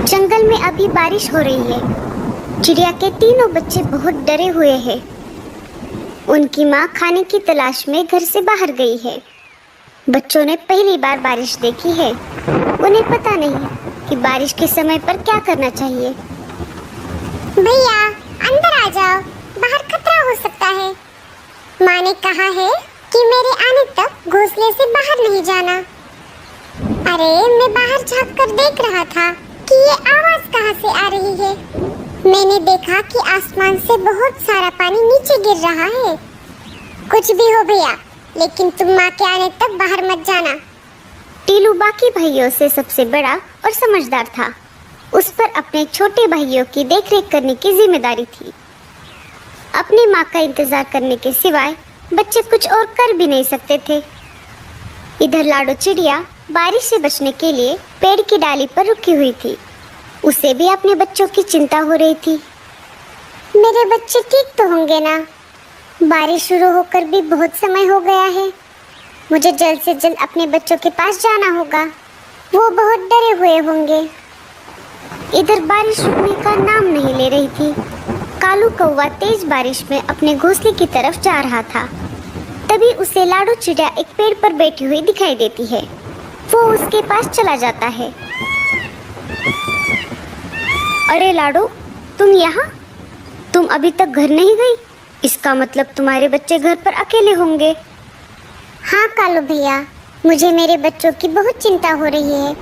जंगल में अभी बारिश हो रही है। चिड़िया के तीनों बच्चे बहुत डरे हुए हैं। उनकी माँ खाने की तलाश में घर से बाहर गई है। बच्चों ने पहली बार बारिश देखी है। उन्हें पता नहीं कि बारिश के समय पर क्या करना चाहिए। भैया अंदर आ जाओ, बाहर खतरा हो सकता है। माँ ने कहा है कि मेरे आने तक घोंसले से बाहर नहीं जाना। अरे मैं बाहर झांक कर देख रहा था कि ये आवाज कहाँ से आ रही है। मैंने देखा कि आसमान से बहुत सारा पानी नीचे गिर रहा है। कुछ भी हो भैया, लेकिन तुम माँ के आने तक बाहर मत जाना। टीलू बाकी भाइयों से सबसे बड़ा और समझदार था। उस पर अपने छोटे भाइयों की देखरेख करने की जिम्मेदारी थी। अपनी माँ का इंतजार करने के सिवाय बच्चे कुछ और कर भी नहीं सकते थे। इधर लाडो चिड़िया बारिश से बचने के लिए पेड़ की डाली पर रुकी हुई थी। उसे भी अपने बच्चों की चिंता हो रही थी। मेरे बच्चे ठीक तो होंगे ना? बारिश शुरू होकर भी बहुत समय हो गया है। मुझे जल्द से जल्द अपने बच्चों के पास जाना होगा। वो बहुत डरे हुए होंगे। इधर बारिश रुकने का नाम नहीं ले रही थी। कालू कौवा तेज बारिश में अपने घोंसले की तरफ जा रहा था। तभी उसे लाडो चिड़िया एक पेड़ पर बैठी हुई दिखाई देती है। वो उसके पास चला जाता है। अरे लाडो, तुम यहाँ? तुम अभी तक घर नहीं गई? इसका मतलब तुम्हारे बच्चे घर पर अकेले होंगे। हाँ कालू भैया, मुझे मेरे बच्चों की बहुत चिंता हो रही है।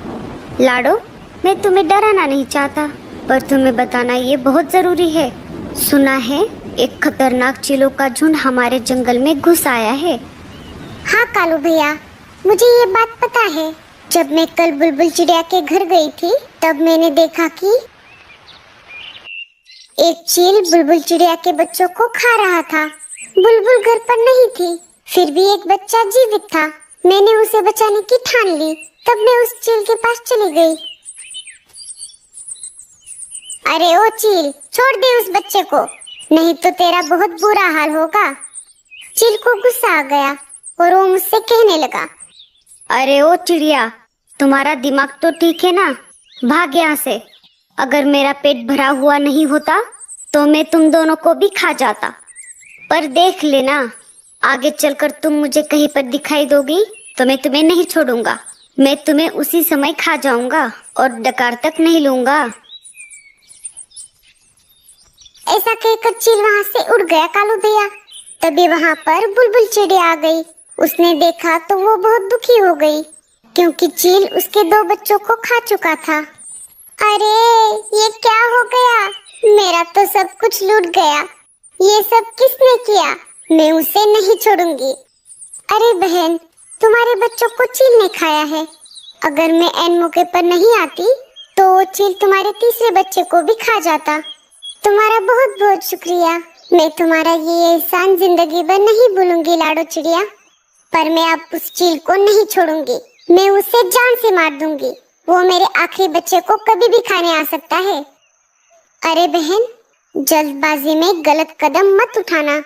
लाडो, मैं तुम्हें डराना नहीं चाहता, पर तुम्हें बताना ये बहुत जरूरी है। सुना है एक खतरनाक चीलों का झुंड हमारे जंगल में घुस आया है। हाँ कालू भैया, मुझे ये बात पता है। जब मैं कल बुलबुल चिड़िया के घर गई थी, तब मैंने देखा कि एक चील बुलबुल चिड़िया के बच्चों को खा रहा था। बुलबुल घर पर नहीं थी, फिर भी एक बच्चा जीवित था। मैंने उसे बचाने की ठान ली। तब मैं उस चील के पास चली गई। अरे ओ चील, छोड़ दे उस बच्चे को, नहीं तो तेरा बहुत बुरा हाल होगा। चील को गुस्सा आ गया और वो मुझसे कहने लगा, अरे ओ चिड़िया, तुम्हारा दिमाग तो ठीक है ना? भाग यहाँ से। अगर मेरा पेट भरा हुआ नहीं होता तो मैं तुम दोनों को भी खा जाता। पर देख लेना, आगे चलकर तुम मुझे कहीं पर दिखाई दोगी तो मैं तुम्हें नहीं छोड़ूंगा। मैं तुम्हें उसी समय खा जाऊंगा और डकार तक नहीं लूंगा। ऐसा कहकर चील वहाँ से उड़ गया कालू भैया। तभी वहाँ पर बुलबुल चिड़िया आ गई। उसने देखा तो वो बहुत दुखी हो गई, क्योंकि चील उसके 2 बच्चों को खा चुका था। अरे ये क्या हो गया? मेरा तो सब कुछ लूट गया। ये सब किसने किया? मैं उसे नहीं छोड़ूंगी। अरे बहन, तुम्हारे बच्चों को चील ने खाया है। अगर मैं ऐन मौके पर नहीं आती तो वो चील तुम्हारे तीसरे बच्चे को भी खा जाता। तुम्हारा बहुत बहुत शुक्रिया। मैं तुम्हारा ये एहसान जिंदगी भर नहीं भूलूंगी लाडो चिड़िया। पर मैं अब उस चील को नहीं छोड़ूंगी। मैं उसे जान से मार दूंगी। वो मेरे आखिरी बच्चे को कभी भी खाने आ सकता है। अरे बहन, जल्दबाजी में गलत कदम मत उठाना।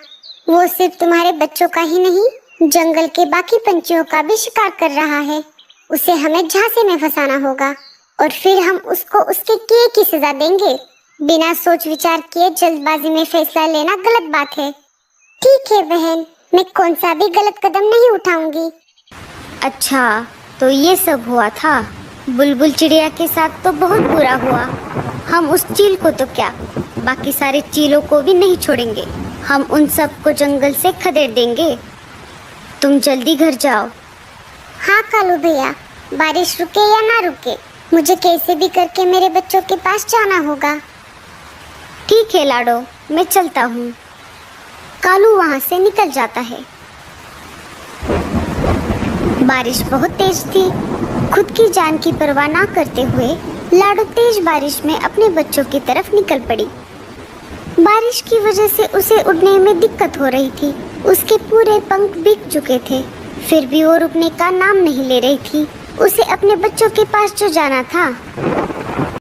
वो सिर्फ तुम्हारे बच्चों का ही नहीं, जंगल के बाकी पंछियों का भी शिकार कर रहा है। उसे हमें झांसे में फंसाना होगा और फिर हम उसको उसके किए की सजा देंगे। बिना सोच विचार किए जल्दबाजी में फैसला लेना गलत बात है। ठीक है बहन, मैं कौन सा भी गलत कदम नहीं उठाऊंगी। अच्छा, तो ये सब हुआ था। बुलबुल चिड़िया के साथ तो बहुत बुरा हुआ। हम उस चील को तो क्या, बाकी सारे चीलों को भी नहीं छोड़ेंगे। हम उन सब को जंगल से खदेड़ देंगे। तुम जल्दी घर जाओ। हाँ कालू भैया, बारिश रुके या ना रुके, मुझे कैसे भी करके मेरे बच्चों के पास जाना होगा। ठीक है लाडो, मैं चलता हूँ। कालू वहाँ से निकल जाता है। बारिश बहुत तेज थी। खुद की जान की परवाह ना करते हुए लाडो तेज बारिश में अपने बच्चों की तरफ निकल पड़ी। बारिश की वजह से उसे उड़ने में दिक्कत हो रही थी। उसके पूरे पंख भीग चुके थे, फिर भी वो रुकने का नाम नहीं ले रही थी। उसे अपने बच्चों के पास जो जाना था